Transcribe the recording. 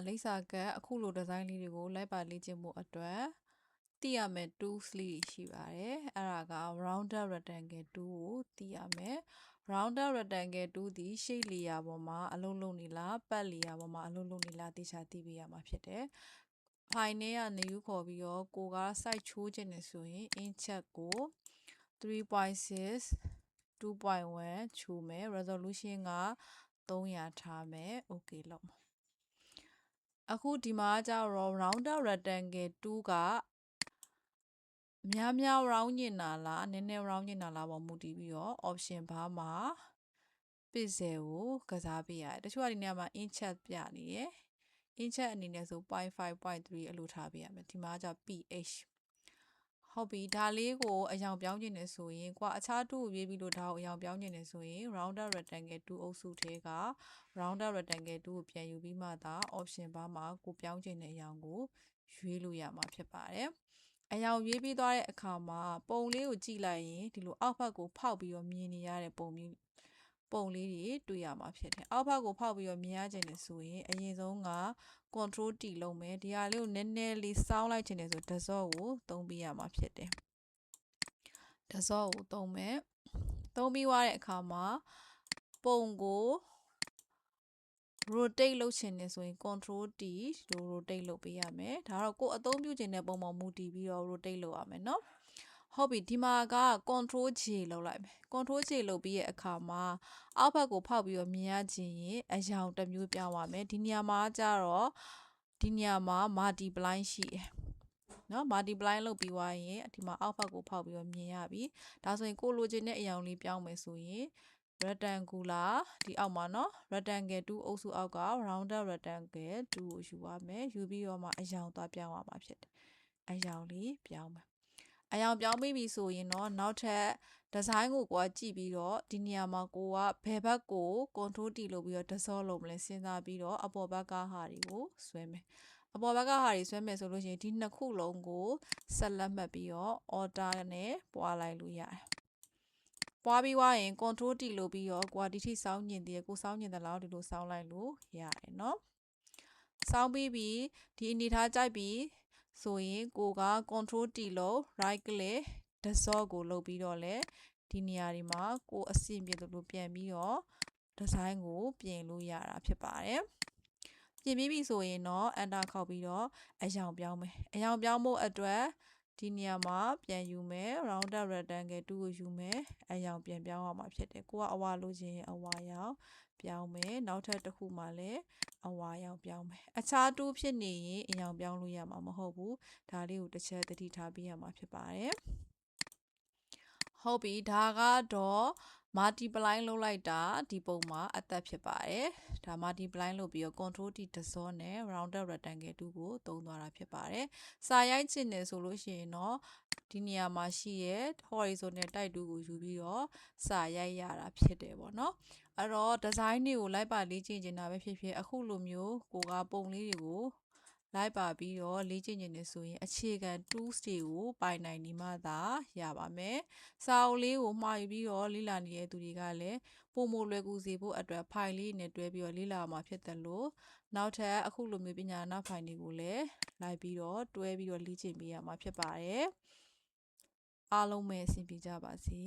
လိပ်စာကတ်အခုလိုဒီဇိုင်းလေးတွေကိုလိုက်ပါလေ့ကျင့်မှုအတွက်သိရမယ် tools လေးရှိပါတယ်အဲ့ဒါက rounded rectangle tool ကိုသိရမယ် rounded rectangle tool ဒီ shape layer ပေါ်မှာအလုံးလုံးနေလား ပတ် layer ပေါ်မှာအလုံးလုံးနေလားတေချာသိပေးရမှာဖြစ်တယ် file နဲ့ကနေယူခေါ်ပြီးတော့ကိုက site ချိုးခြင်းနေဆိုရင် incheck ကို 3.6 2.1 ချိုးမယ် resolution က300ထားမယ် okay လောက်အခုဒီမှာကျတော့ rounded rectangle 2ကများ round ညင်တာလားနည်းနည်း round ညင်တာလားပေါ်မူတည်ပြီးတော့ option bar မှာ pixel ကိုကစားပေးရတယ်တချို့ကဒီနေရာမှာ inch ပြနေရယ် inch အနေနဲ့ဆို 0.5 0.3 အဲ့လိုထားပေးရမယ်ဒီမှာကျ ph ဟုတ်ပြီဒါလေးကိုအယောင်ပြောင်းခြင်းနေဆိုရင်ကွာအခြား2ကိုရွေးပြီးလို့ဒါကိုအယောင်ပြောင်းခြင်းနေဆိုရင် rounded rectangle 2အုပ်စုထဲက rounded rectangle 2ကိုပြန်ယူပြီးမှသာ option bar မှာကိုပြောင်းခြင်းတဲ့အယောင်ကိုရွေးလို့ရမှာဖြစ်ပါတယ်အယောင်ရွေးပြီးသွားတဲ့အခါမှာပုံလေးကိုကြည့်လိုက်ရင်ဒီလိုအောက်ဘက်ကိုဖောက်ပြီးတော့မြင်နေရတဲ့ပုံလေးတွေတွေ့ရမှာဖြစ်တယ်အောက်ဘက်ကိုဖောက်ပြီးတော့မြင်ရခြင်းနေဆိုရင်အရင်ဆုံးက control T လုပ်မယ်ဒီဟာလေးကိုနည်းနည်းလေးစောင်းလိုက်ခြင်းနေဆိုတစော့ကိုသုံးပေးရမှာဖြစ်တယ်တစော့ကိုသုံးမယ်သုံးပြီးသွားတဲ့အခါမှာပုံကို rotate လုပ်ချင်နေဆိုရင် control T လို့ rotate လုပ်ပေးရမယ်ဒါတော့ကိုယ်အသုံးပြုခြင်းတဲ့ပုံပေါ်မူတည်ပြီးတော့ rotate လုပ်ရမယ်เนาะဟုတ်ပြီဒီမှာက control J လုပ်လိုက်မယ် control J လုပ်ပြီးရဲ့အခါမှာအောက်ဘက်ကိုဖောက်ပြီးတော့မြင်ရခြင်းရင်အယောင်တစ်မျိုးပြောင်းသွားမယ်ဒီနေရာမှာကျတော့ဒီနေရာမှာ multiply ရှိတယ်เนาะ multiply လုပ်ပြီးသွားရင်ဒီမှာအောက်ဘက်ကိုဖောက်ပြီးတော့မြင်ရပြီဒါဆိုရင်ကိုလိုချင်တဲ့အယောင်လေးပြောင်းမယ်ဆိုရင် rectangular ဒီအောက်မှာเนาะ rectangle 2အုပ်စုအောက်က rounded rectangle 2ကိုယူရမယ်ယူပြီးတော့မှအယောင်သွားပြောင်းရမှာဖြစ်တယ်အယောင်လေးပြောင်းမယ်အယောင်ပြောင်းပြီးပြီဆိုရင်တော့နောက်ထပ်ဒီဇိုင်းကိုကြည့်ပြီးတော့ဒီနေရာမှာကိုကဘယ်ဘက်ကို control T လုပ်ပြီးတော့တစောလုံးမလဲစဉ်းစားပြီးတော့အပေါ်ဘက်ကဟာတွေကိုဆွဲမယ်အပေါ်ဘက်ကဟာတွေဆွဲမယ်ဆိုလို့ရှိရင်ဒီနှစ်ခုလုံးကိုဆက်လက်မှတ်ပြီးတော့ order နဲ့ပွားလိုက်လို့ရတယ်ပွားပြီးွားရင် control T လုပ်ပြီးတော့ကိုကဒီထိစောင်းညင်သေးကိုစောင်းညင်သလားဒီလိုစောင်းလိုက်လို့ရတယ်เนาะစောင်းပြီးပြီဒီအနေထားကြိုက်ပြီးဆိုရင်ကိုက control T လို့ right click တစော့ကိုလုပ်ပြီးတော့လဲဒီနေရာဒီမှာကိုအဆင်ပြေသလိုပြန်ပြီးတော့ဒီဇိုင်းကိုပြင်လို့ရတာဖြစ်ပါတယ်ပြင်ပြီးပြီဆိုရင်တော့ enter ခောက်ပြီးတော့အယောင်ပြောင်းမယ်အယောင်ပြောင်းဖို့အတွက်ဒီနေရာမှာပြန်ယူမယ် rounded rectangle 2ကိုယူမယ်အယောင်ပြန်ပြောင်းရမှာဖြစ်တယ်ကိုကအဝါလို့ခြင်းအဝါရောင်ပြောင်းမယ်နောက်ထပ်တစ်ခုမှလည်းအဝါရောင်ပြောင်းမယ်အခြား2ဖြစ်နေရင်အယောင်ပြောင်းလို့ရမှာမဟုတ်ဘူးဒါလေးကိုတစ်ချက်သတိထားပေးရမှာဖြစ်ပါတယ်ဟုတ်ပြီဒါကတော့ multiply လုပ်လိုက်တာဒီပုံမှာအသက်ဖြစ်ပါတယ်ဒါ multiply လုပ်ပြီးတော့ control T တစောနဲ့ rounded rectangle 2ကိုသုံးသွားတာဖြစ်ပါတယ်စာရိုက်ချင်တယ်ဆိုလို့ရှိရင်တော့ဒီနေရာမှာရှိရဲ့ horizontal type 2ကိုယူပြီးတော့စာရိုက်ရတာဖြစ်တယ်ပေါ့နော်အဲ့တော့ design တွေကိုလိုက်ပါလေ့ကျင့်နေတာပဲဖြစ်ဖြစ်အခုလိုမျိုးကိုကပုံလေးတွေကိုလိုက်ပါပြီးတော့လေ့ကျင့်နေတယ်ဆိုရင်အခြေခံ tools တွေကိုပိုင်နိုင်နေမှသာရပါမယ်စာအုပ်လေးကိုမှာယူပြီးတော့လေ့လာနေတဲ့သူတွေကလည်းပုံမလွယ်ကူစေဖို့အတွက် file လေးနဲ့တွဲပြီးတော့လေ့လာမှာဖြစ်တယ်လို့နောက်ထပ်အခုလိုမျိုးပညာနာ file တွေကိုလည်းလိုက်ပြီးတော့တွဲပြီးတော့လေ့ကျင့်ပေးရမှာဖြစ်ပါတယ်အားလုံးပဲအဆင်ပြေကြပါစေ